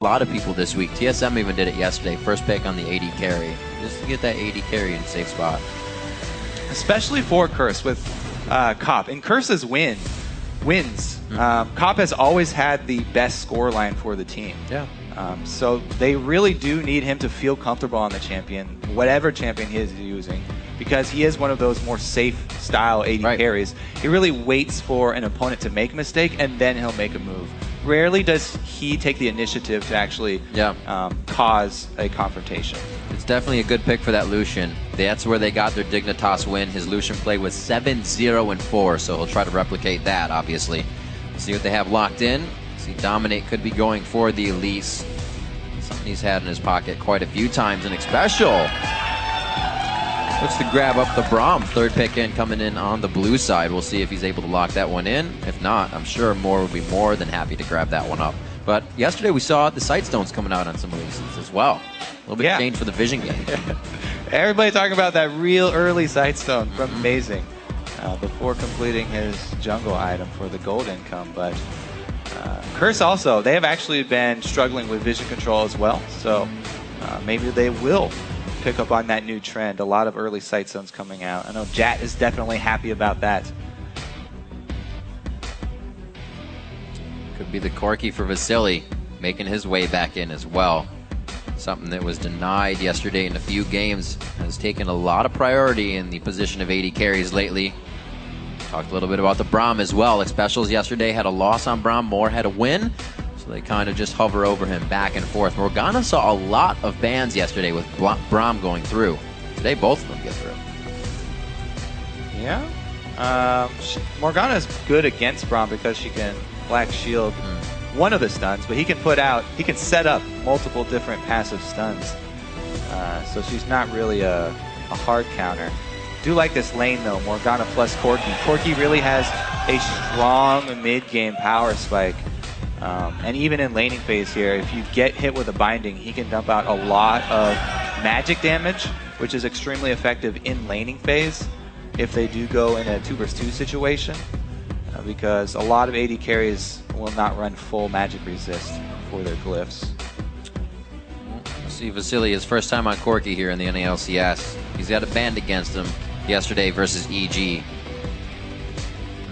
lot of people this week. TSM even did it yesterday. First pick on the AD carry. Just to get that AD carry in a safe spot. Especially for Curse with Cop. And Curse's wins. Cop has always had the best score line for the team. Yeah. So they really do need him to feel comfortable on the champion, whatever champion he is using, because he is one of those more safe style AD carries. He really waits for an opponent to make a mistake, and then he'll make a move. Rarely does he take the initiative to actually cause a confrontation. It's definitely a good pick for that Lucian. That's where they got their Dignitas win. His Lucian play was 7-0-4, so he'll try to replicate that, obviously. See what they have locked in. See, Dominate could be going for the Elise. Something he's had in his pocket quite a few times. And Special looks to grab up the Braum. Third pick in, coming in on the blue side. We'll see if he's able to lock that one in. If not, I'm sure Moore would be more than happy to grab that one up. But yesterday we saw the sight stones coming out on some Elises as well. A little bit of change for the vision game. Everybody talking about that real early sight stone from Amazing before completing his jungle item for the gold income. But Curse also, they have actually been struggling with vision control as well. So maybe they will pick up on that new trend. A lot of early sight zones coming out. I know Jat is definitely happy about that. Could be the Corki for Vasily, making his way back in as well. Something that was denied yesterday in a few games. Has taken a lot of priority in the position of AD carries lately. Talked a little bit about the Braum as well. Like Specials yesterday had a loss on Braum. Moore had a win. So they kind of just hover over him back and forth. Morgana saw a lot of bans yesterday with Braum going through. Today, both of them get through. Yeah. Morgana is good against Braum because she can Black Shield one of the stuns, but he can set up multiple different passive stuns. So she's not really a hard counter. Do like this lane though, Morgana plus Corki. Corki really has a strong mid-game power spike. And even in laning phase here, if you get hit with a binding, he can dump out a lot of magic damage, which is extremely effective in laning phase if they do go in a 2-versus-2 situation, because a lot of AD carries will not run full magic resist for their glyphs. We'll see Vasily, his first time on Corki here in the NALCS. He's got a band against him yesterday versus EG.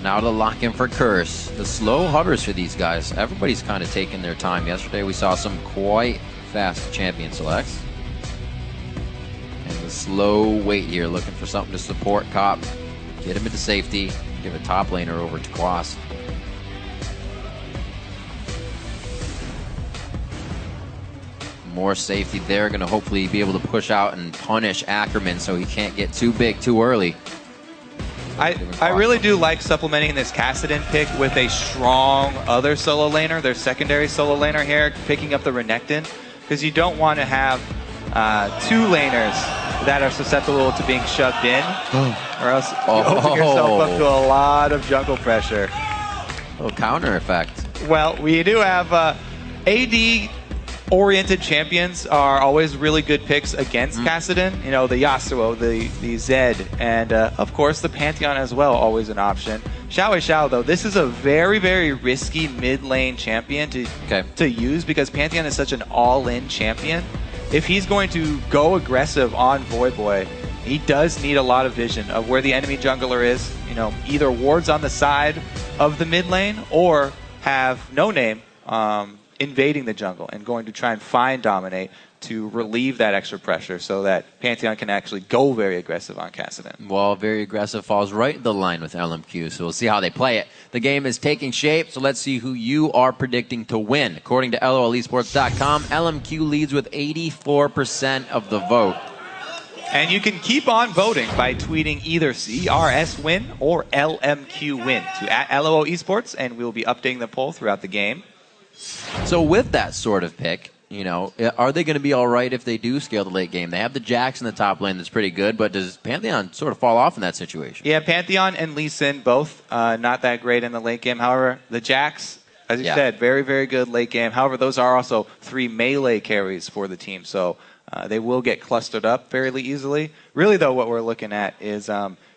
Now to lock in for Curse. The slow hovers for these guys. Everybody's kind of taking their time. Yesterday we saw some quite fast champion selects. And the slow wait here, looking for something to support Cop. Get him into safety. Give a top laner over to Quas. More safety there. Going to hopefully be able to push out and punish Ackerman so he can't get too big too early. I really do like supplementing this Kassadin pick with a strong other solo laner, their secondary solo laner here, picking up the Renekton, because you don't want to have two laners that are susceptible to being shoved in, or else you open yourself up to a lot of jungle pressure. A little counter effect. Well, we do have AD-oriented champions are always really good picks against Kassadin. You know, the Yasuo, the Zed, and of course the Pantheon as well, always an option. Xiao, though, this is a very, very risky mid-lane champion to use because Pantheon is such an all-in champion. If he's going to go aggressive on Voyboy, he does need a lot of vision of where the enemy jungler is. You know, either wards on the side of the mid lane or have No Name invading the jungle and going to try and find Dominate to relieve that extra pressure so that Pantheon can actually go very aggressive on Kassadin. Well, very aggressive falls right in the line with LMQ, so we'll see how they play it. The game is taking shape, so let's see who you are predicting to win. According to LOLesports.com, LMQ leads with 84% of the vote. And you can keep on voting by tweeting either CRS win or LMQ win to @LOL Esports, and we'll be updating the poll throughout the game. So with that sort of pick, you know, are they going to be all right if they do scale the late game? They have the Jax in the top lane that's pretty good, but does Pantheon sort of fall off in that situation? Yeah, Pantheon and Lee Sin both not that great in the late game. However, the Jax, as you said, very, very good late game. However, those are also 3 melee carries for the team, so they will get clustered up fairly easily. Really, though, what we're looking at is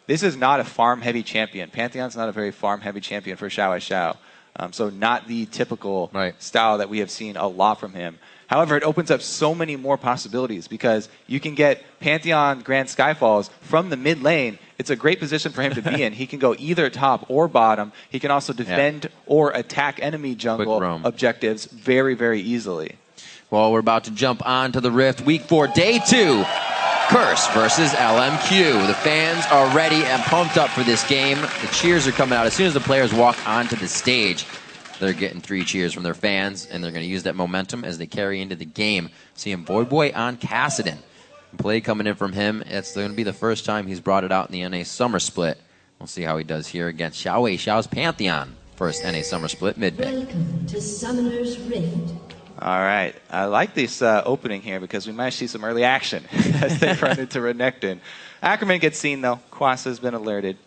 this is not a farm-heavy champion. Pantheon's not a very farm-heavy champion for Xiao. So not the typical style that we have seen a lot from him. However, it opens up so many more possibilities because you can get Pantheon Grand Skyfalls from the mid lane. It's a great position for him to be in. He can go either top or bottom. He can also defend or attack enemy jungle objectives very, very easily. Well, we're about to jump on to the Rift. Week 4, Day 2. Curse versus LMQ. The fans are ready and pumped up for this game. The cheers are coming out as soon as the players walk onto the stage. They're getting 3 cheers from their fans, and they're going to use that momentum as they carry into the game. Seeing Voyboy on Kassadin. Play coming in from him. It's going to be the first time he's brought it out in the NA Summer Split. We'll see how he does here against Xiao's Pantheon. First NA Summer Split mid-pick. Welcome to Summoner's Rift. All right. I like this opening here because we might see some early action as they run into Renekton. Ackerman gets seen, though. Kwasa has been alerted.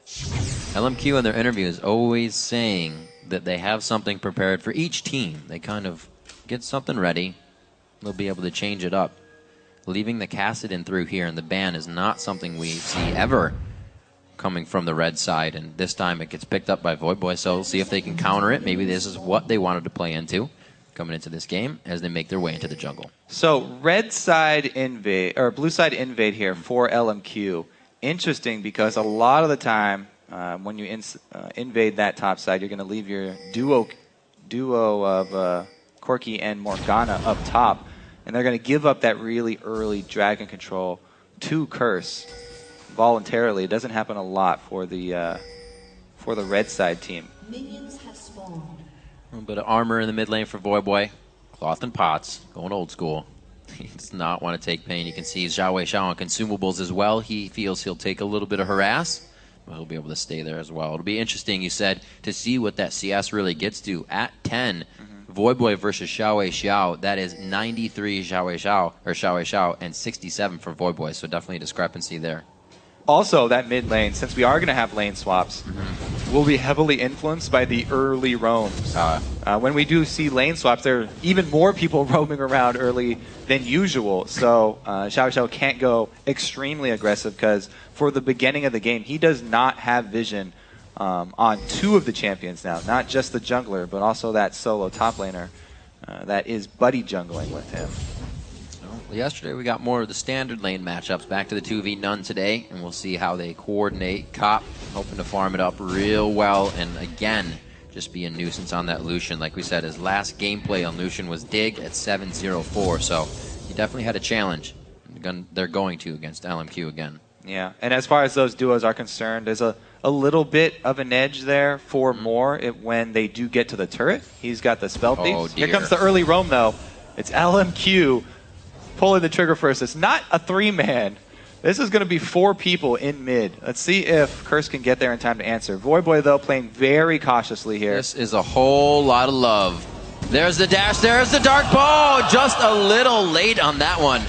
LMQ in their interview is always saying that they have something prepared for each team. They kind of get something ready. They'll be able to change it up. Leaving the Kassadin through here and the ban is not something we see ever coming from the red side, and this time it gets picked up by Voyboy, so we'll see if they can counter it. Maybe this is what they wanted to play into coming into this game as they make their way into the jungle. So red side invade, or blue side invade here for LMQ. Interesting because a lot of the time when you invade that top side, you're going to leave your duo of Corki and Morgana up top, and they're going to give up that really early dragon control to Curse voluntarily. It doesn't happen a lot for the red side team. Minions have spawned. A little bit of armor in the mid lane for Voyboy. Cloth and pots, going old school. He does not want to take pain. You can see Xiao on consumables as well. He feels he'll take a little bit of harass, but he'll be able to stay there as well. It'll be interesting, you said, to see what that CS really gets to at 10. Voyboy versus Xiao. That is 93 Xiao and 67 for Voyboy. So definitely a discrepancy there. Also, that mid lane, since we are going to have lane swaps, will be heavily influenced by the early roams. When we do see lane swaps, there are even more people roaming around early than usual. So Xiao can't go extremely aggressive because for the beginning of the game, he does not have vision on 2 of the champions now. Not just the jungler, but also that solo top laner that is buddy jungling with him. Yesterday we got more of the standard lane matchups. Back to the 2v none today, and we'll see how they coordinate. Cop hoping to farm it up real well, and again, just be a nuisance on that Lucian. Like we said, his last gameplay on Lucian was Dig at 7-0-4, so he definitely had a challenge. They're going to against LMQ again. Yeah, and as far as those duos are concerned, there's a little bit of an edge there for Moore when they do get to the turret. He's got the spell thief. Oh, dear. Here comes the early roam, though. It's LMQ pulling the trigger first. It's not a 3-man. This is going to be 4 people in mid. Let's see if Curse can get there in time to answer. Voyboy, though, playing very cautiously here. This is a whole lot of love. There's the dash. There's the dark ball. Just a little late on that one.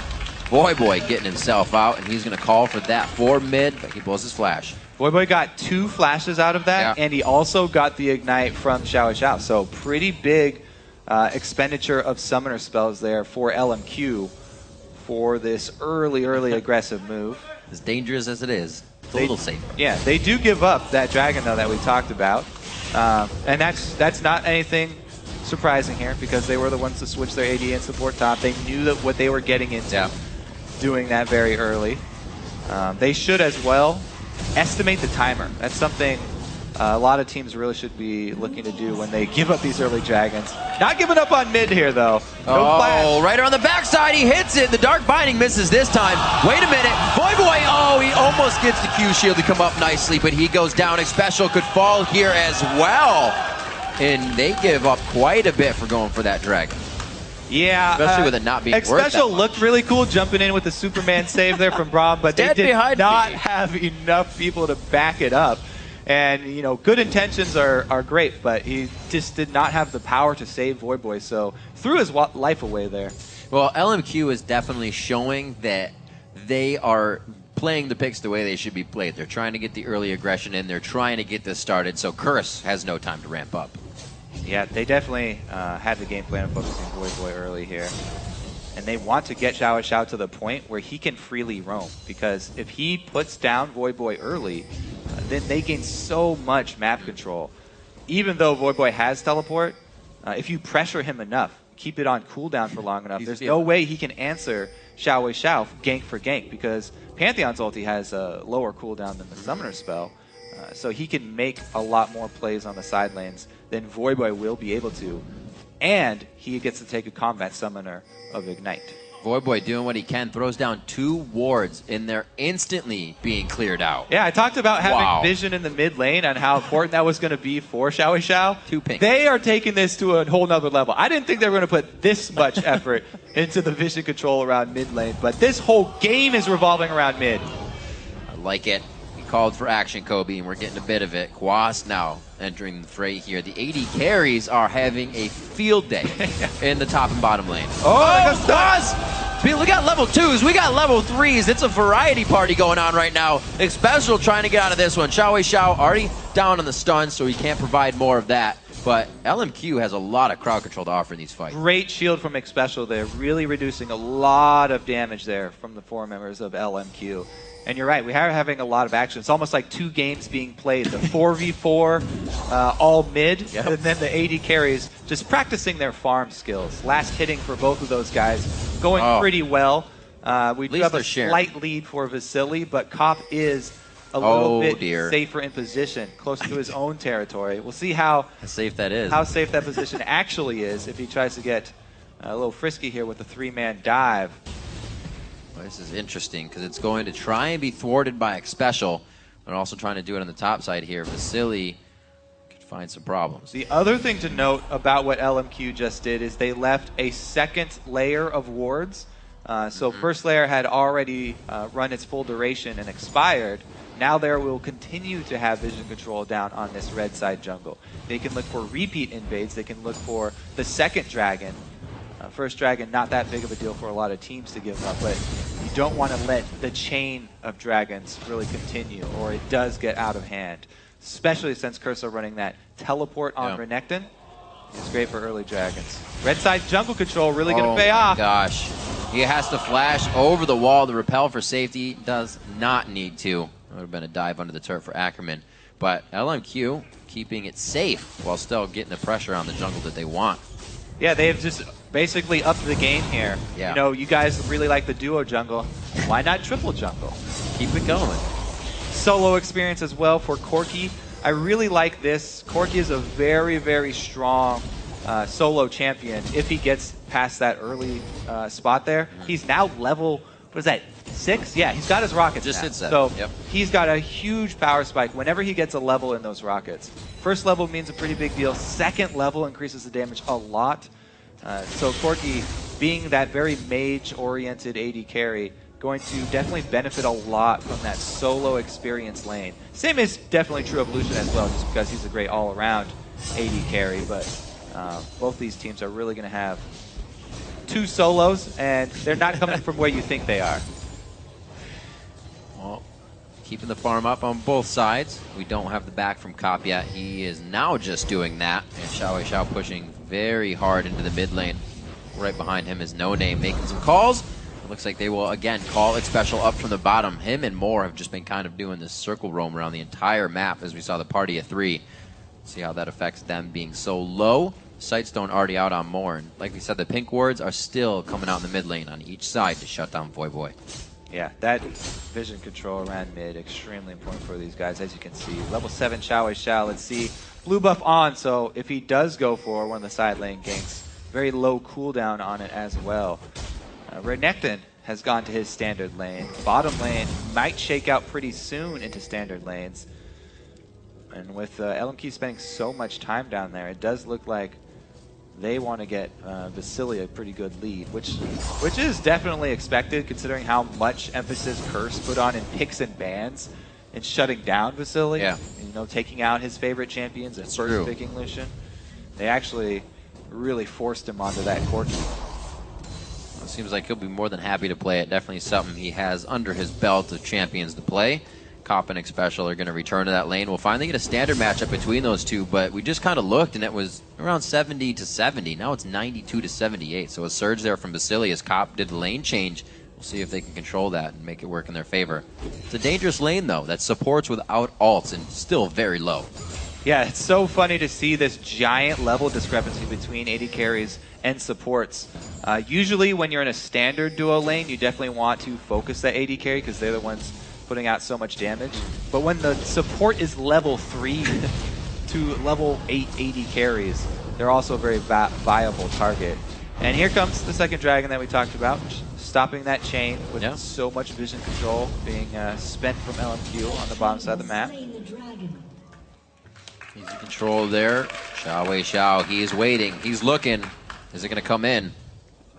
Voyboy getting himself out, and he's going to call for that for mid, but he blows his flash. Voyboy got 2 flashes out of that, and he also got the ignite from Xiao. So pretty big expenditure of summoner spells there for LMQ for this early aggressive move. As dangerous as it is, it's a little safer. Yeah, they do give up that dragon, though, that we talked about. And that's not anything surprising here because they were the ones to switch their AD and support top. They knew that what they were getting into doing that very early. They should as well estimate the timer. That's something a lot of teams really should be looking to do when they give up these early dragons. Not giving up on mid here, though. No flash. Right on the backside, he hits it. The Dark Binding misses this time. Wait a minute. Voyboy, he almost gets the Q shield to come up nicely, but he goes down. Xpecial could fall here as well. And they give up quite a bit for going for that dragon. Yeah. Especially with it not being worth that Xpecial much. looked really cool jumping in with the Superman save there from Braum, but they did not have enough people to back it up. And, you know, good intentions are great, but he just did not have the power to save Voyboy, so threw his life away there. Well, LMQ is definitely showing that they are playing the picks the way they should be played. They're trying to get the early aggression in. They're trying to get this started, so Curse has no time to ramp up. Yeah, they definitely had the game plan of focusing Voyboy early here. And they want to get Xiao to the point where he can freely roam, because if he puts down Voyboy early, then they gain so much map control. even though Voyboy has teleport, if you pressure him enough, keep it on cooldown for long enough, there's no way he can answer Xiao Wei Xiao gank for gank, because Pantheon's ulti has a lower cooldown than the Summoner spell. So he can make a lot more plays on the side lanes than Voyboy will be able to. And he gets to take a combat summoner of Ignite. Voyboy doing what he can, throws down 2 wards, and they're instantly being cleared out. Yeah, I talked about having vision in the mid lane and how important that was going to be for Xiao Wei Xiao. 2 ping. They are taking this to a whole nother level. I didn't think they were going to put this much effort into the vision control around mid lane, but this whole game is revolving around mid. I like it. He called for action, Kobe, and we're getting a bit of it. Quas now entering the fray here. The AD carries are having a field day in the top and bottom lane. Oh, Quas! We got level 2s, we got level 3s. It's a variety party going on right now. Xpecial trying to get out of this one. Xiao Wei Xiao already down on the stun, so he can't provide more of that. But LMQ has a lot of crowd control to offer in these fights. Great shield from Xpecial there, really reducing a lot of damage there from the 4 members of LMQ. And you're right, we are having a lot of action. It's almost like 2 games being played. The 4v4 all mid, and then the AD carries just practicing their farm skills. Last hitting for both of those guys going pretty well. We do have a slight lead for Vasily, but Kopp is a little bit safer in position, close to his own territory. We'll see how safe that is. How safe that position actually is if he tries to get a little frisky here with the 3-man dive. Well, this is interesting because it's going to try and be thwarted by Xpecial, but also trying to do it on the top side here. Vasily could find some problems. The other thing to note about what LMQ just did is they left a second layer of wards. So first layer had already run its full duration and expired. Now there will continue to have vision control down on this red side jungle. They can look for repeat invades. They can look for the second dragon. First dragon, not that big of a deal for a lot of teams to give up, but you don't want to let the chain of dragons really continue, or it does get out of hand. Especially since Curse are running that teleport on Renekton. It's great for early dragons. Red side jungle control really going to pay off. Gosh. He has to flash over the wall to repel for safety. Does not need to. It would have been a dive under the turret for Ackerman. But LMQ keeping it safe while still getting the pressure on the jungle that they want. Yeah, they've just basically upped the game here. Yeah. You know, you guys really like the duo jungle. Why not triple jungle? Keep it going. Solo experience as well for Corki. I really like this. Corki is a very, very strong solo champion. If he gets past that early spot there, he's now level, what is that, 6? Yeah, he's got his rockets Just now. hit 7. So he's got a huge power spike whenever he gets a level in those rockets. First level means a pretty big deal. Second level increases the damage a lot. So Corki, being that very mage-oriented AD carry, going to definitely benefit a lot from that solo experience lane. Same is definitely true of Lucian as well, just because he's a great all-around AD carry. But both these teams are really going to have 2 solos, and they're not coming from where you think they are. Well, keeping the farm up on both sides. We don't have the back from Kopp yet. He is now just doing that. And Xiao Wei Xiao pushing very hard into the mid lane. Right behind him is No Name making some calls. It looks like they will again call Xpecial up from the bottom. Him and Moore have just been kind of doing this circle roam around the entire map as we saw the party of 3. See how that affects them being so low. Sightstone already out on Moore. And like we said, the pink wards are still coming out in the mid lane on each side to shut down Voyboy. Yeah, that vision control around mid, extremely important for these guys, as you can see. Level 7 Xiao Wei Xiao, let's see. Blue buff on, so if he does go for one of the side lane ganks, very low cooldown on it as well. Renekton has gone to his standard lane. Bottom lane might shake out pretty soon into standard lanes. And with LMQ spending so much time down there, it does look like they want to get Vasily a pretty good lead, which is definitely expected considering how much emphasis Curse put on in picks and bans and shutting down Vasily. Yeah. And, you know, taking out his favorite champions and first picking Lucian. They actually really forced him onto that Corki. It seems like he'll be more than happy to play it. Definitely something he has under his belt of champions to play. Kopp and Xpecial are going to return to that lane. We'll finally get a standard matchup between those two, but we just kind of looked, and it was around 70 to 70. Now it's 92 to 78. So a surge there from Vasily as Kopp did the lane change. We'll see if they can control that and make it work in their favor. It's a dangerous lane, though, that supports without ults and still very low. Yeah, it's so funny to see this giant level discrepancy between AD carries and supports. Usually when you're in a standard duo lane, you definitely want to focus that AD carry because they're the ones putting out so much damage. But when the support is level 3 to level 8 AD carries, they're also a very viable target. And here comes the second dragon that we talked about, stopping that chain with so much vision control being spent from LMQ on the bottom side of the map. Easy control there. Xiao, he is waiting. He's looking. Is it going to come in?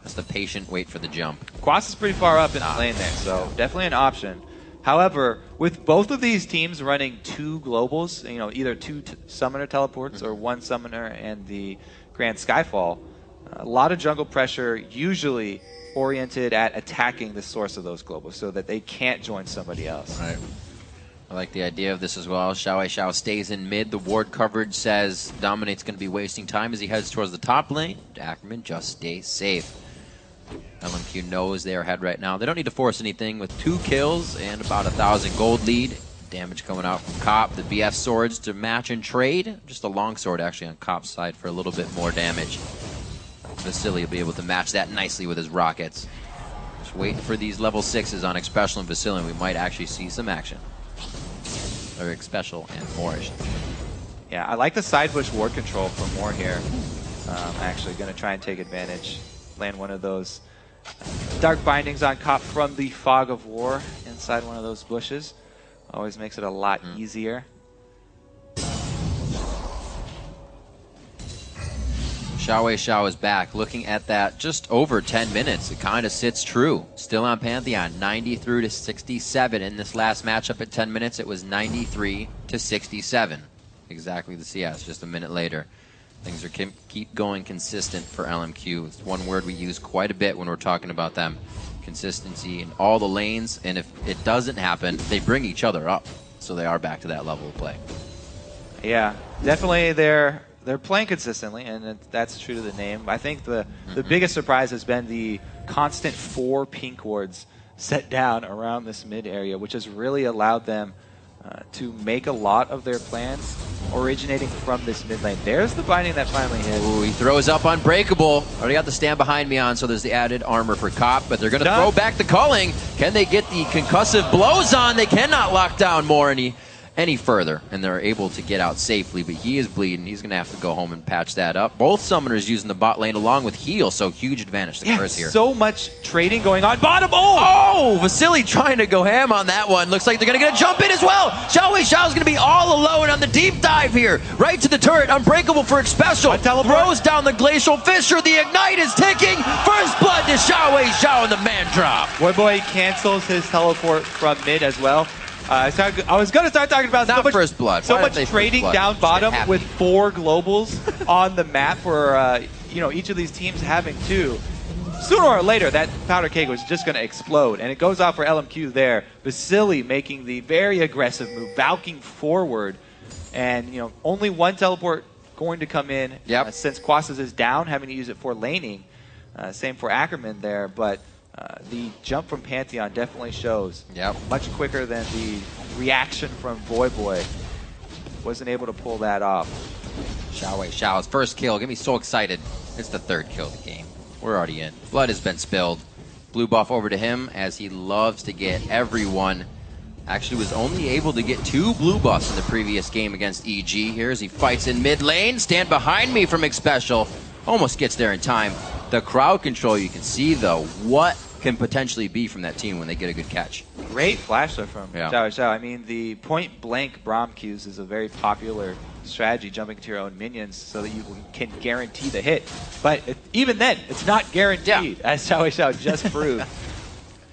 That's the patient wait for the jump. Quas is pretty far up in the lane there, so definitely an option. However, with both of these teams running 2 globals, you know, either 2 summoner teleports or 1 summoner and the Grand Skyfall, a lot of jungle pressure usually oriented at attacking the source of those globals so that they can't join somebody else. Right. I like the idea of this as well. Xiao stays in mid. The ward coverage says Dominate's going to be wasting time as he heads towards the top lane. Ackerman just stays safe. LMQ knows they're ahead right now. They don't need to force anything with 2 kills and about 1,000 gold lead. Damage coming out from Cop. The BF swords to match and trade. Just a longsword actually on Cop's side for a little bit more damage. Vasily will be able to match that nicely with his rockets. Just waiting for these level 6s on Xpecial and Vasily, and we might actually see some action. Or Xpecial and more. Yeah, I like the side bush ward control for more here. Actually going to try and take advantage. Land one of those dark bindings on Cop from the Fog of War inside one of those bushes. Always makes it a lot easier. Xiao is back. Looking at that, just over 10 minutes. It kind of sits true. Still on Pantheon, 93 to 67. In this last matchup at 10 minutes, it was 93 to 67. Exactly the CS, just a minute later. Things are keep going consistent for LMQ. It's one word we use quite a bit when we're talking about them. Consistency in all the lanes, and if it doesn't happen, they bring each other up. So they are back to that level of play. Yeah, definitely they're playing consistently, and that's true to the name. I think the biggest surprise has been the constant 4 pink wards set down around this mid area, which has really allowed them to make a lot of their plans originating from this mid lane. There's the binding that finally hit. Ooh, he throws up Unbreakable. Already got the stand behind me on, so there's the added armor for Cop, but they're going to throw back the culling. Can they get the concussive blows on? They cannot lock down more any further, and they're able to get out safely, but he is bleeding. He's going to have to go home and patch that up. Both summoners using the bot lane along with heal, so huge advantage to Chris here. So much trading going on. Bottom. Oh, Vasily trying to go ham on that one. Looks like they're going to get a jump in as well. Xiao's going to be all alone on the deep dive here. Right to the turret. Unbreakable for Xpecial. Throws down the Glacial Fissure. The Ignite is ticking. First blood to Xiao and the man drop. Boy cancels his teleport from mid as well. I was going to start talking about not first blood. So much trading down bottom with 4 globals on the map for each of these teams having 2. Sooner or later, that powder keg was just going to explode, and it goes off for LMQ there. Vasily making the very aggressive move, valking forward, and only 1 teleport going to come in since Quasas is down, having to use it for laning. Same for Ackerman there, but the jump from Pantheon definitely shows. Much quicker than the reaction from Boy. Wasn't able to pull that off. Xiao's first kill. Get me so excited. It's the 3rd kill of the game. We're already in. Blood has been spilled. Blue buff over to him as he loves to get everyone. Actually was only able to get 2 blue buffs in the previous game against EG. Here as he fights in mid lane. Stand behind me from Xpecial. Almost gets there in time. The crowd control you can see though. What can potentially be from that team when they get a good catch. Great flash there from Xiao. I mean, the point blank Braum Qs is a very popular strategy, jumping to your own minions so that you can guarantee the hit. But even then, it's not guaranteed, as Xiao just proved.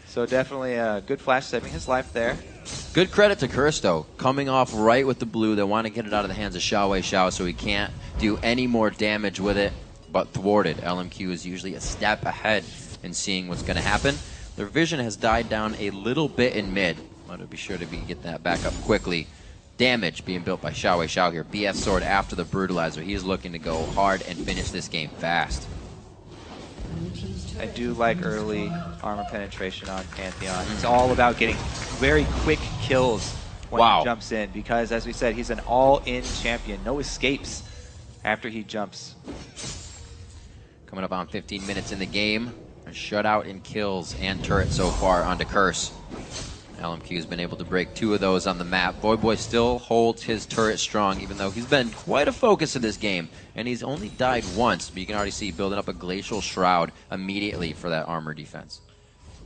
So definitely a good flash saving his life there. Good credit to Kirsto, coming off right with the blue. They want to get it out of the hands of Xiao so he can't do any more damage with it, but thwarted. LMQ is usually a step ahead in seeing what's going to happen. Their vision has died down a little bit in mid. Want to be sure to get that back up quickly. Damage being built by Xiao here. BF sword after the brutalizer. He is looking to go hard and finish this game fast. I do like early armor penetration on Pantheon. It's all about getting very quick kills when he jumps in, because, as we said, he's an all-in champion. No escapes after he jumps. Coming up on 15 minutes in the game. A shutout in kills and turrets so far onto Curse. LMQ has been able to break 2 of those on the map. Voyboy still holds his turret strong, even though he's been quite a focus in this game. And he's only died once, but you can already see building up a Glacial Shroud immediately for that armor defense.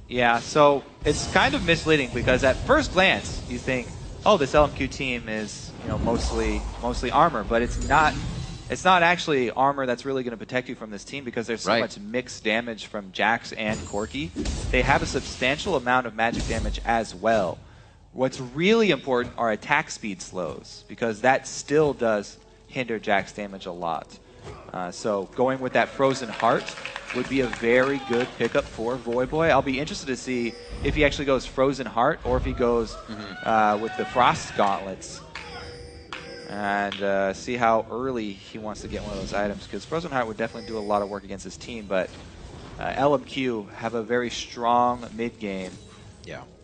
Yeah, so it's kind of misleading because at first glance you think, oh, this LMQ team is mostly armor, but it's not. It's not actually armor that's really going to protect you from this team because there's so much mixed damage from Jax and Corki. They have a substantial amount of magic damage as well. What's really important are attack speed slows, because that still does hinder Jax damage a lot. So going with that Frozen Heart would be a very good pickup for Voyboy. I'll be interested to see if he actually goes Frozen Heart or if he goes with the Frost Gauntlets. And see how early he wants to get one of those items, because Frozen Heart would definitely do a lot of work against his team, but LMQ have a very strong mid-game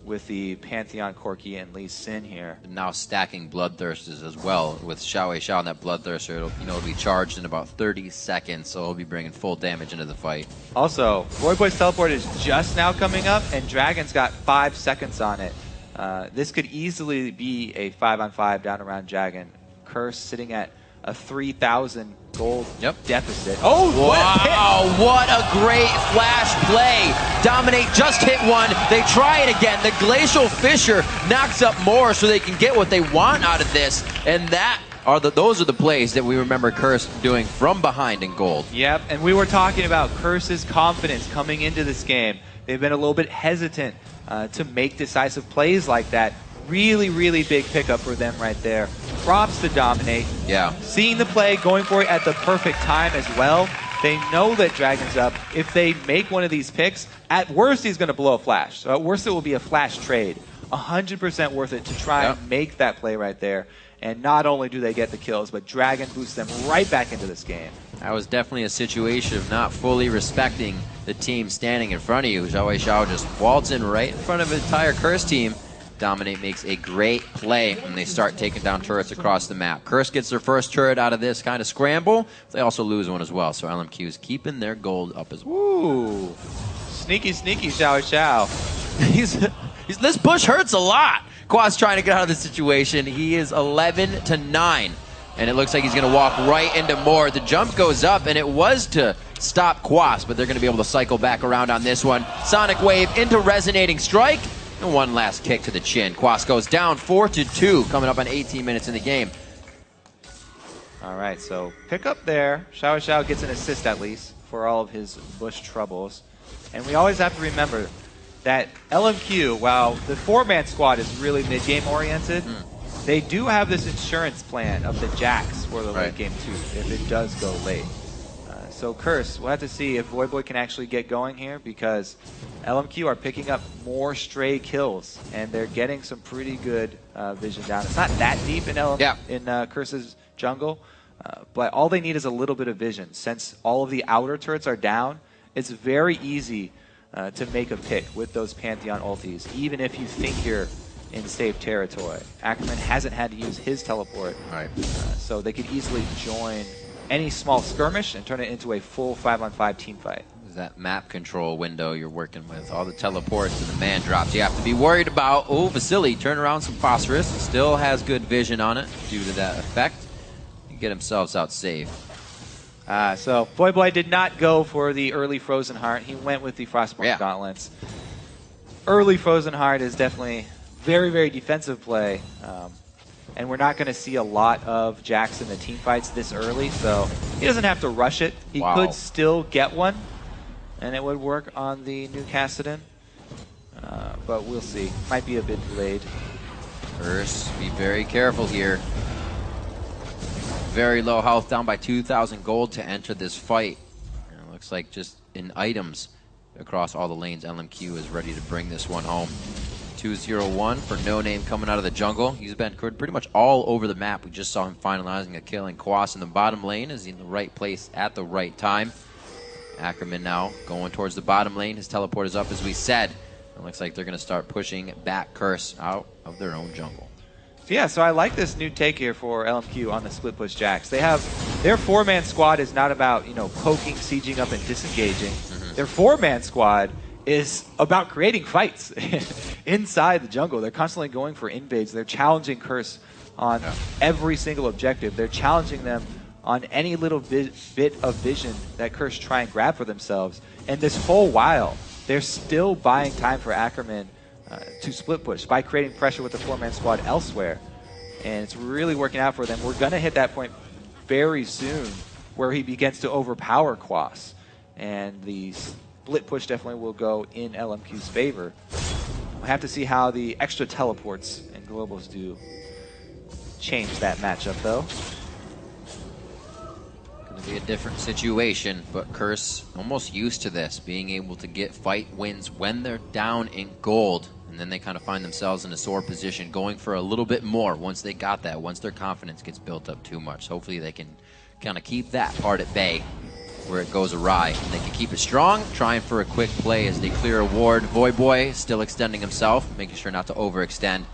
with the Pantheon, Corki, and Lee Sin here. And now stacking Bloodthirsters as well. With Xiao Xiao and that Bloodthirster, it'll be charged in about 30 seconds, so he'll be bringing full damage into the fight. Also, Voyboy's teleport is just now coming up, and Dragon's got 5 seconds on it. This could easily be a 5-on-5 down around Dragon. Curse sitting at a 3,000 gold deficit. Oh, wow, what a great flash play. Dominate just hit one. They try it again. The Glacial Fissure knocks up more so they can get what they want out of this. And those are the plays that we remember Curse doing from behind in gold. Yep, and we were talking about Curse's confidence coming into this game. They've been a little bit hesitant to make decisive plays like that. Really, really big pickup for them right there. Props to Dominate. Yeah. Seeing the play, going for it at the perfect time as well. They know that Dragon's up. If they make one of these picks, at worst he's going to blow a flash. So at worst it will be a flash trade. 100% worth it to try and make that play right there. And not only do they get the kills, but Dragon boosts them right back into this game. That was definitely a situation of not fully respecting the team standing in front of you. Xiao Xiao just waltz in right in front of the entire Curse team. Dominate makes a great play when they start taking down turrets across the map. Curse gets their first turret out of this kind of scramble. They also lose one as well, so LMQ is keeping their gold up as well. Ooh, sneaky, sneaky Xiao Xiao. This push hurts a lot. Qua's trying to get out of this situation. He is 11-9, and it looks like he's going to walk right into more. The jump goes up, and it was to stop Quas, but they're going to be able to cycle back around on this one. Sonic Wave into Resonating Strike. And one last kick to the chin. Quas goes down 4-2, coming up on 18 minutes in the game. All right, so pick up there. Xiao Xiao gets an assist at least for all of his bush troubles. And we always have to remember that LMQ, while the 4-man squad is really mid-game oriented, they do have this insurance plan of the Jax for the late game too, if it does go late. So Curse, we'll have to see if Voyboy can actually get going here, because LMQ are picking up more stray kills, and they're getting some pretty good vision down. It's not that deep in Curse's jungle, but all they need is a little bit of vision. Since all of the outer turrets are down, it's very easy to make a pick with those Pantheon ultis, even if you think you're in safe territory. Ackerman hasn't had to use his teleport, so they could easily join any small skirmish and turn it into a full 5-on-5 team fight. That map control window you're working with, all the teleports and the man drops you have to be worried about. Oh, Vasily turn around some phosphorus, still has good vision on it due to that effect. And get themselves out safe. So Voyboy did not go for the early Frozen Heart. He went with the Frostborn Gauntlets. Early Frozen Heart is definitely very, very defensive play. And we're not going to see a lot of Jax in the team fights this early, so he doesn't have to rush it. He could still get one, and it would work on the new Kassadin. But we'll see. Might be a bit delayed. Curse, be very careful here. Very low health, down by 2,000 gold to enter this fight. And it looks like just in items across all the lanes, LMQ is ready to bring this one home. 2-0-1 for No Name coming out of the jungle. He's been pretty much all over the map. We just saw him finalizing a kill in Quas in the bottom lane. Is he in the right place at the right time? Ackerman now going towards the bottom lane. His teleport is up, as we said. It looks like they're going to start pushing back Curse out of their own jungle. Yeah, so I like this new take here for LMQ on the split push Jax. They have their 4-man squad is not about, you know, poking, sieging up, and disengaging. Their 4-man squad is about creating fights inside the jungle. They're constantly going for invades. They're challenging Curse on every single objective. They're challenging them on any little bit of vision that Curse try and grab for themselves. And this whole while, they're still buying time for Ackerman to split push by creating pressure with the 4-man squad elsewhere. And it's really working out for them. We're going to hit that point very soon where he begins to overpower Quas. And the split push definitely will go in LMQ's favor. We'll have to see how the extra teleports and globals do change that matchup, though. Going to be a different situation, but Curse almost used to this, being able to get fight wins when they're down in gold. And then they kind of find themselves in a sore position, going for a little bit more once they got that, once their confidence gets built up too much. Hopefully they can kind of keep that part at bay where it goes awry. And they can keep it strong, trying for a quick play as they clear a ward. Voyboy still extending himself, making sure not to overextend.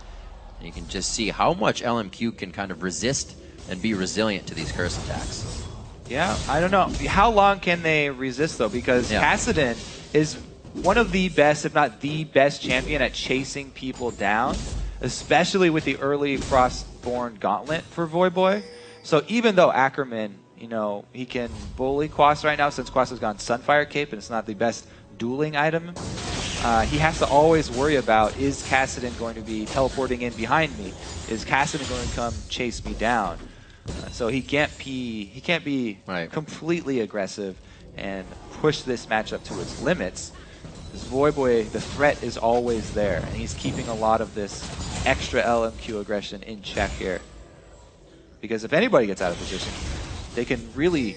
And you can just see how much LMQ can kind of resist and be resilient to these Curse attacks. Yeah, I don't know. How long can they resist, though? Because Kassadin is one of the best, if not the best champion at chasing people down, especially with the early Frostborn Gauntlet for Voyboy. So even though Ackerman, you know, he can bully Quas right now since Quas has gone Sunfire Cape and it's not the best dueling item, he has to always worry about, is Kassadin going to be teleporting in behind me? Is Kassadin going to come chase me down? So he can't be completely aggressive and push this matchup to its limits. This Voyboy, the threat is always there, and he's keeping a lot of this extra LMQ aggression in check here. Because if anybody gets out of position, they can really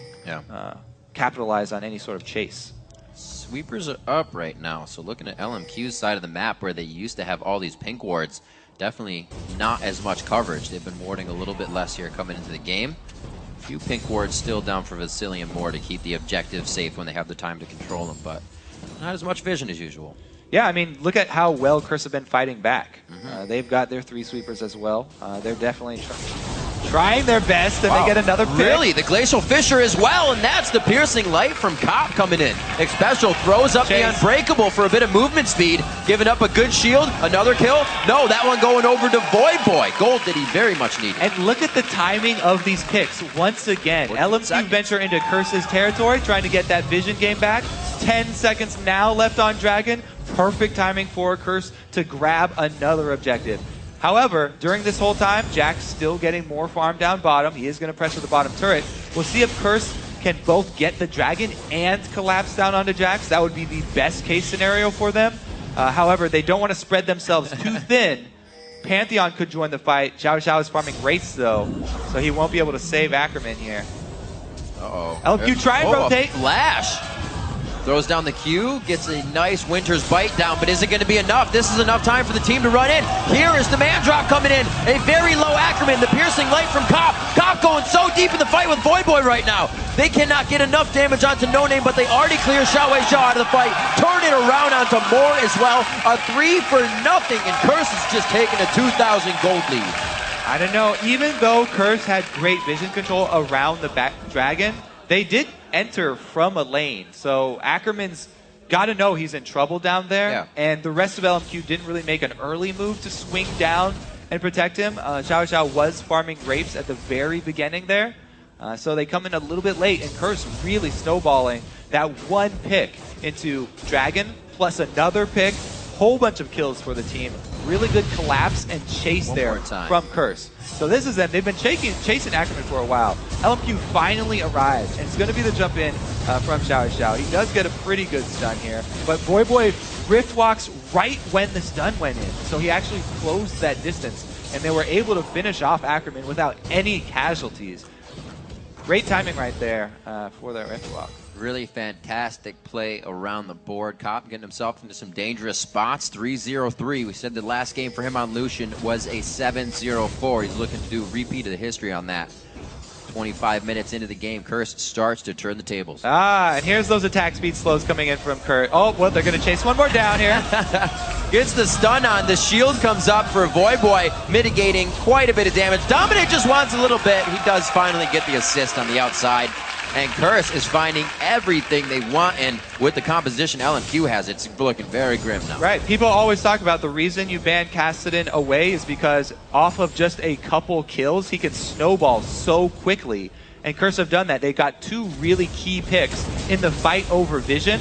capitalize on any sort of chase. Sweepers are up right now, so looking at LMQ's side of the map where they used to have all these pink wards, definitely not as much coverage. They've been warding a little bit less here coming into the game. A few pink wards still down for Vasilian more to keep the objective safe when they have the time to control them, but not as much vision as usual. Yeah, I mean, look at how well Curse have been fighting back. They've got their 3 sweepers as well. They're definitely trying their best, and they get another pick. Really? The Glacial Fissure as well, and that's the Piercing Light from Cop coming in. Xpecial throws up the Unbreakable for a bit of movement speed, giving up a good shield, another kill. No, that one going over to Voyboy. Gold that he very much needed. And look at the timing of these picks. Once again, LMQ venture into Curse's territory, trying to get that vision game back. 10 seconds now left on Dragon. Perfect timing for Curse to grab another objective. However, during this whole time, Jack's still getting more farm down bottom. He is going to pressure the bottom turret. We'll see if Curse can both get the Dragon and collapse down onto Jax. That would be the best case scenario for them. However, they don't want to spread themselves too thin. Pantheon could join the fight. Xiao Xiao is farming Wraiths, though, so he won't be able to save Ackerman here. LMQ try and rotate. Flash! Throws down the Q, gets a nice Winter's Bite down, but is it going to be enough? This is enough time for the team to run in. Here is the man drop coming in. A very low Ackerman, the Piercing Light from Cop. Cop going so deep in the fight with Voyboy right now. They cannot get enough damage onto No Name, but they already clear Xiao Xiao out of the fight. Turn it around onto Moore as well. A 3-0, and Curse is just taking a 2,000 gold lead. I don't know. Even though Curse had great vision control around the back Dragon, they did enter from a lane. So Ackerman's got to know he's in trouble down there. And the rest of LMQ didn't really make an early move to swing down and protect him. Xiao Xiao was farming grapes at the very beginning there. So they come in a little bit late, and Curse really snowballing that one pick into Dragon, plus another pick. Whole bunch of kills for the team. Really good collapse and chase there from Curse. So this is them. They've been chasing Ackerman for a while. LMQ finally arrives, and it's going to be the jump in from Xiao Xiao. He does get a pretty good stun here, but Voyboy Rift walks right when the stun went in. So he actually closed that distance, and they were able to finish off Ackerman without any casualties. Great timing right there for that Rift walk. Really fantastic play around the board. Cop getting himself into some dangerous spots. 3-0-3. We said the last game for him on Lucian was a 7-0-4. He's looking to do a repeat of the history on that. 25 minutes into the game, Curse starts to turn the tables. And here's those attack speed slows coming in from Curse. Oh, well, they're going to chase one more down here. Gets the stun on. The shield comes up for Voyboy, mitigating quite a bit of damage. Dominate just wants a little bit. He does finally get the assist on the outside. And Curse is finding everything they want, and with the composition LMQ has, it's looking very grim now. Right. People always talk about the reason you ban Kassadin away is because off of just a couple kills, he can snowball so quickly. And Curse have done that. They got 2 really key picks in the fight over Vision,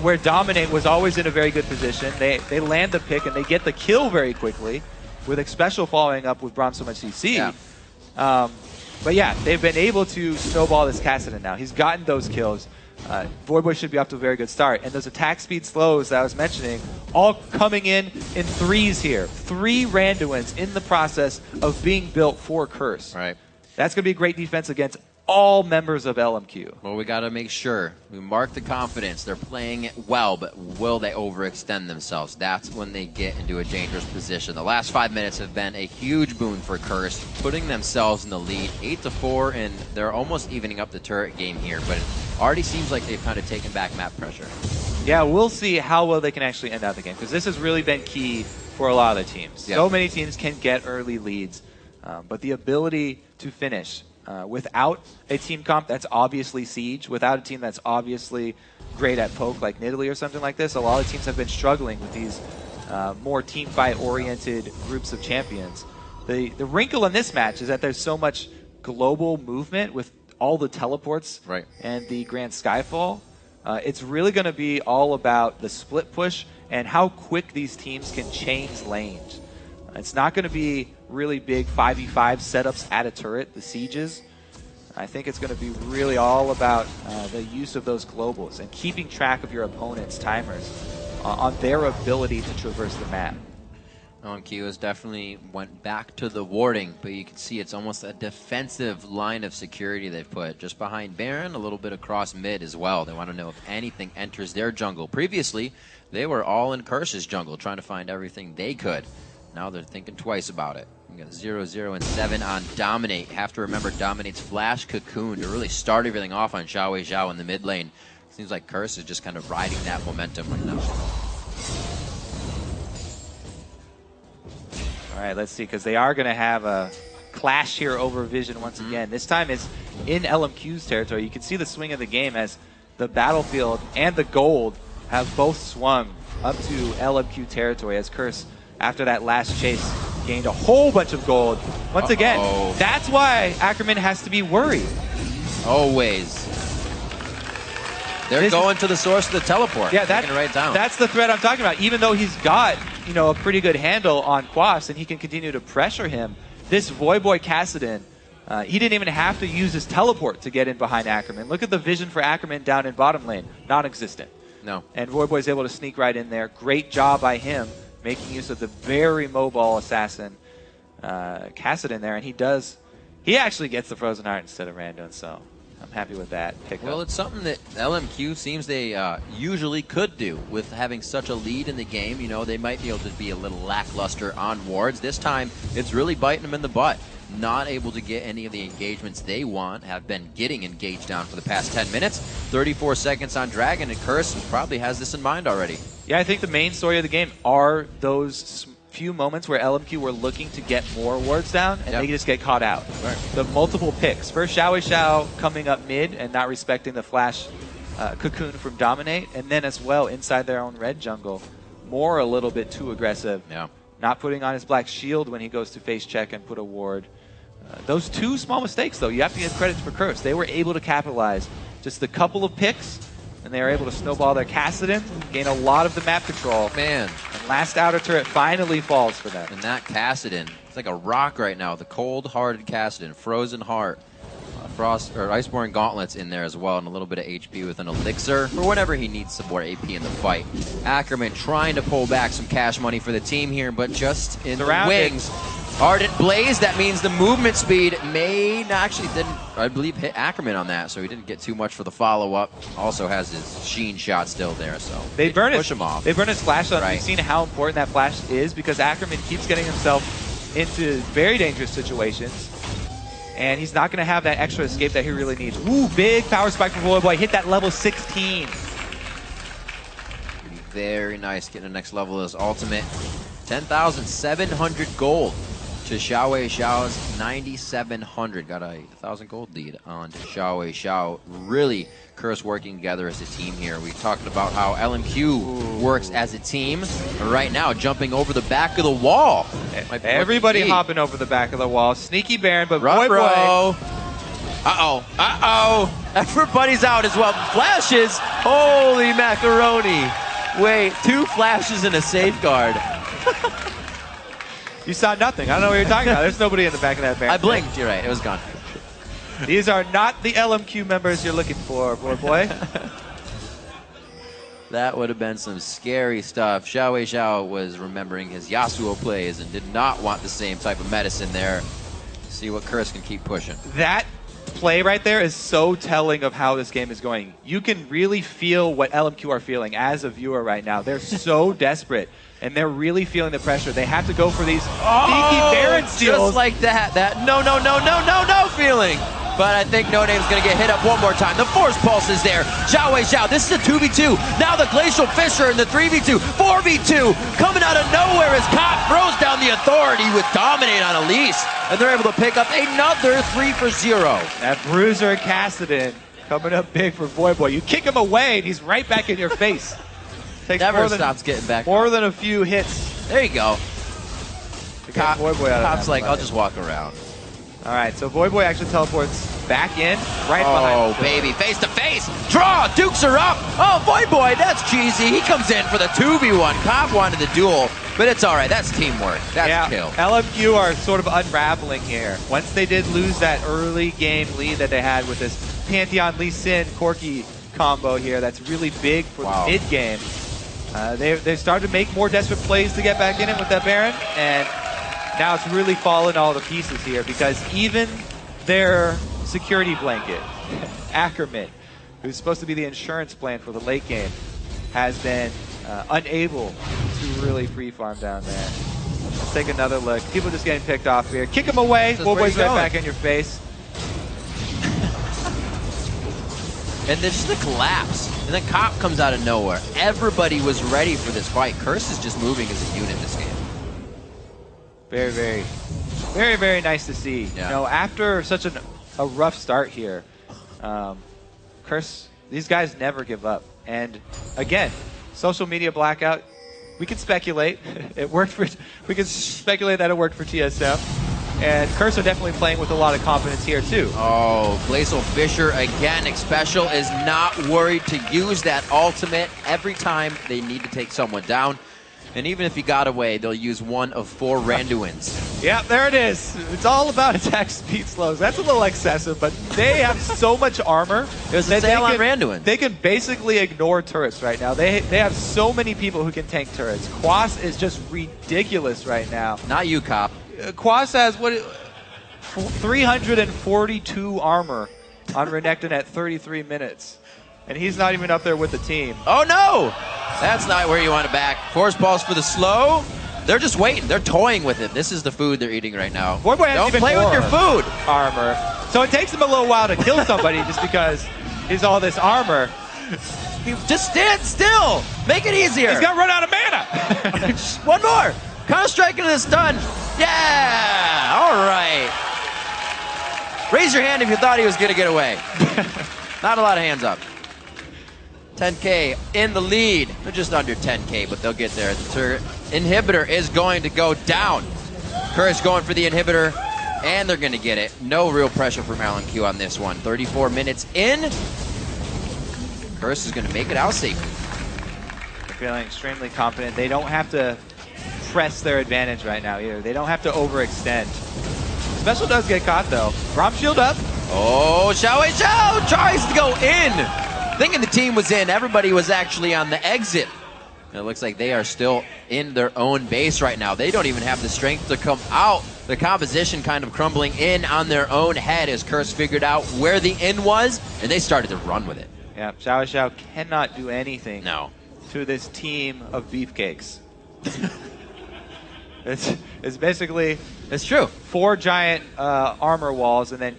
where Dominate was always in a very good position. They land the pick, and they get the kill very quickly, with Xpecial following up with Braum so much CC. Yeah. But yeah, they've been able to snowball this Kassadin now. He's gotten those kills. Voyboy should be off to a very good start. And those attack speed slows that I was mentioning, all coming in threes here. 3 Randuins in the process of being built for Curse. Right. That's going to be great defense against all members of LMQ. Well, we got to make sure we mark the confidence. They're playing it well, but will they overextend themselves? That's when they get into a dangerous position. The last 5 minutes have been a huge boon for Curse, putting themselves in the lead 8-4, and they're almost evening up the turret game here, but it already seems like they've kind of taken back map pressure. Yeah, we'll see how well they can actually end out the game, because this has really been key for a lot of the teams. Yep. So many teams can get early leads, but the ability to finish without a team comp that's obviously Siege, without a team that's obviously great at poke like Nidalee or something like this, a lot of teams have been struggling with these more team fight oriented groups of champions. The wrinkle in this match is that there's so much global movement with all the teleports and the Grand Skyfall. It's really going to be all about the split push and how quick these teams can change lanes. It's not going to be really big 5v5 setups at a turret, the sieges. I think it's going to be really all about the use of those globals and keeping track of your opponent's timers on their ability to traverse the map. LMQ has definitely went back to the warding, but you can see it's almost a defensive line of security they've put just behind Baron, a little bit across mid as well. They want to know if anything enters their jungle. Previously, they were all in Curse's jungle, trying to find everything they could. Now they're thinking twice about it. We got 0-0 and 7 on Dominate. Have to remember Dominate's flash cocoon to really start everything off on Xiao Zhao in the mid lane. Seems like Curse is just kind of riding that momentum right now. All right, let's see, because they are going to have a clash here over Vision once again. This time it's in LMQ's territory. You can see the swing of the game as the battlefield and the gold have both swung up to LMQ territory as Curse, after that last chase, gained a whole bunch of gold. Once again, that's why Ackerman has to be worried. Always. They're going to the source of the teleport. Yeah, that's the threat I'm talking about. Even though he's got, a pretty good handle on Quaffs and he can continue to pressure him, this Voyboy Kassadin, he didn't even have to use his teleport to get in behind Ackerman. Look at the vision for Ackerman down in bottom lane. Non-existent. No. And Voyboy's able to sneak right in there. Great job by him, making use of the very mobile assassin Kassadin there, and he actually gets the Frozen Heart instead of Randon, so I'm happy with that pickup. Well, it's something that LMQ seems they usually could do with having such a lead in the game. They might be able to be a little lackluster on wards. This time, it's really biting them in the butt. Not able to get any of the engagements they want, have been getting engaged down for the past 10 minutes. 34 seconds on Dragon, and Curse probably has this in mind already. Yeah, I think the main story of the game are those few moments where LMQ were looking to get more wards down, and they just get caught out. Right. The multiple picks. First, Xiao coming up mid and not respecting the flash cocoon from Dominate, and then as well inside their own red jungle, more a little bit too aggressive. Yeah. Not putting on his black shield when he goes to face check and put a ward. Those 2 small mistakes, though, you have to give credit for Curse. They were able to capitalize. Just a couple of picks, and they were able to snowball their Kassadin, gain a lot of the map control. Man. And last outer turret finally falls for them. And that Kassadin, it's like a rock right now. The cold-hearted Kassadin, Frozen Heart, Frost or Iceborne Gauntlets in there as well, and a little bit of HP with an Elixir for whenever he needs some more AP in the fight. Ackerman trying to pull back some cash money for the team here, but just in the wings. Ardent Blaze, that means the movement speed may not actually didn't, I believe, hit Ackerman on that, so he didn't get too much for the follow-up. Also has his Sheen shot still there, so they push him off. They burn his flash on. Right. We've seen how important that flash is because Ackerman keeps getting himself into very dangerous situations, and he's not going to have that extra escape that he really needs. Ooh, big power spike from Voyboy. Hit that level 16. Very nice. Getting the next level of his ultimate. 10,700 gold to Xiao Xiao's 9,700. Got a 1,000 gold lead on Xiao Xiao. Really, Curse working together as a team here. We talked about how LMQ works as a team. Right now, jumping over the back of the wall. Everybody hopping over the back of the wall. Sneaky Baron, but Boy. Uh-oh. Uh-oh. Everybody's out as well. Flashes. Holy macaroni. Wait, 2 flashes and a safeguard. You saw nothing. I don't know what you're talking about. There's nobody in the back of that Baron. I blinked. You're right. It was gone. These are not the LMQ members you're looking for, boy. That would have been some scary stuff. Xiao Xiao was remembering his Yasuo plays and did not want the same type of medicine there. See what Curse can keep pushing. That play right there is so telling of how this game is going. You can really feel what LMQ are feeling as a viewer right now. They're so desperate, and they're really feeling the pressure. They have to go for these sneaky Baron steals. Just like that. That no feeling. But I think No Name's going to get hit up one more time. The Force Pulse is there. Xiao Xiao, this is a 2v2. Now the Glacial Fisher in the 3v2. 4v2 coming out of nowhere as Cop throws down the authority with Dominate on Elise. And they're able to pick up another 3-for-0. That Bruiser Cassidy coming up big for Voyboy. You kick him away, and he's right back in your face. Takes Never stops getting back. More than a few hits. There you go. Cop's like, I'll just walk around. All right, so Voyboy actually teleports back in, right behind. Oh, baby, face to face. Draw, dukes are up. Oh, Voyboy, that's cheesy. He comes in for the 2v1. Cop wanted the duel, but it's all right. That's teamwork. That's kill. LMQ are sort of unraveling here. Once they did lose that early game lead that they had with this Pantheon Lee Sin Corki combo here, that's really big for the mid game. They started to make more desperate plays to get back in it with that Baron, and now it's really fallen all to pieces here because even their security blanket, Ackerman, who's supposed to be the insurance plan for the late game, has been unable to really free farm down there. Let's take another look. People just getting picked off here. Kick him away. Voyboy's right back in your face. And there's just a collapse. And then Cop comes out of nowhere. Everybody was ready for this fight. Curse is just moving as a unit this game. Very, very nice to see. Yeah. You know, after such a rough start here, Curse, these guys never give up. And again, social media blackout, we can speculate. We can speculate that it worked for TSM. And Curse are definitely playing with a lot of confidence here too. Oh, Glacial Fisher again. Xpecial is not worried to use that ultimate every time they need to take someone down. And even if he got away, they'll use one of 4 Randuins. Yeah, there it is. It's all about attack speed slows. That's a little excessive, but they have so much armor. It was a sale on Randuin. They can basically ignore turrets right now. They have so many people who can tank turrets. Quas is just ridiculous right now. Not you, Cop. Quas has 342 armor on Renekton at 33 minutes. And he's not even up there with the team. Oh, no! That's not where you want it back. Force Pulse for the slow. They're just waiting. They're toying with it. This is the food they're eating right now. Voyboy has Don't play with your food. Armor. So it takes him a little while to kill somebody just because he's all this armor. Just stand still. Make it easier. He's got to run out of mana. One more. Counter-Strike into the stun. Yeah! All right. Raise your hand if you thought he was going to get away. Not a lot of hands up. 10K in the lead. They're just under 10K, but they'll get there. The turret inhibitor is going to go down. Curse going for the inhibitor, and they're going to get it. No real pressure from LMQ on this one. 34 minutes in. Curse is going to make it out safely. They're feeling extremely confident. They don't have to press their advantage right now either. They don't have to overextend. Special does get caught, though. Rom shield up. Oh, Xiao Xiao tries to go in. Thinking the team was in, everybody was actually on the exit. And it looks like they are still in their own base right now. They don't even have the strength to come out. The composition kind of crumbling in on their own head as Curse figured out where the in was, and they started to run with it. Yeah, Xiao Xiao cannot do anything to this team of beefcakes. It's basically... It's true. 4 giant armor walls and then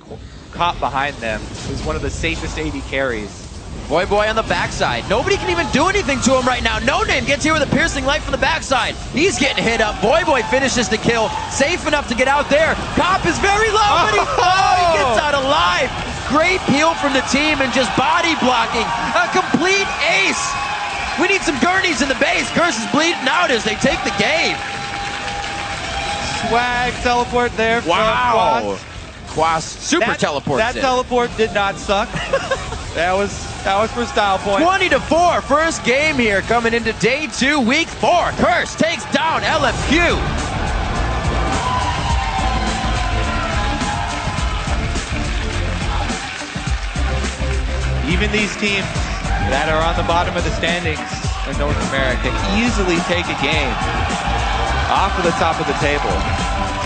Cop behind them is one of the safest AD carries Boy on the backside. Nobody can even do anything to him right now. No Name gets here with a piercing light from the backside. He's getting hit up. Boy finishes the kill. Safe enough to get out there. Cop is very low, but he gets out alive. Great peel from the team and just body blocking. A complete ace. We need some gurneys in the base. Curse is bleeding out as they take the game. Swag teleport there from Wow. Quas super teleports That teleport did not suck. That was for style point. 20-4, first game here coming into day 2, week 4. Curse takes down LMQ. Even these teams that are on the bottom of the standings in North America easily take a game off of the top of the table.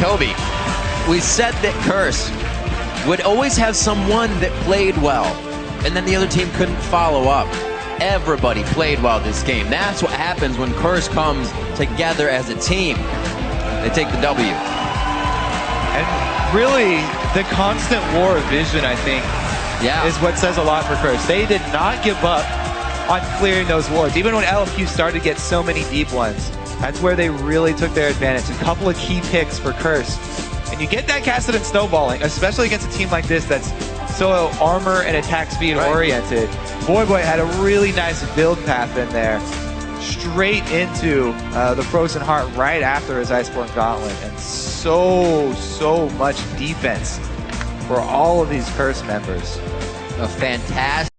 Kobe, we said that Curse would always have someone that played well, and then the other team couldn't follow up. Everybody played well this game. That's what happens when Curse comes together as a team. They take the W. And really, the constant war of vision, I think, is what says a lot for Curse. They did not give up on clearing those wards. Even when LMQ started to get so many deep ones, that's where they really took their advantage. A couple of key picks for Curse. And you get that casted and snowballing, especially against a team like this that's so armor and attack speed oriented. Boy had a really nice build path in there, straight into the Frozen Heart right after his Iceborne Gauntlet, and so much defense for all of these Curse members. A fantastic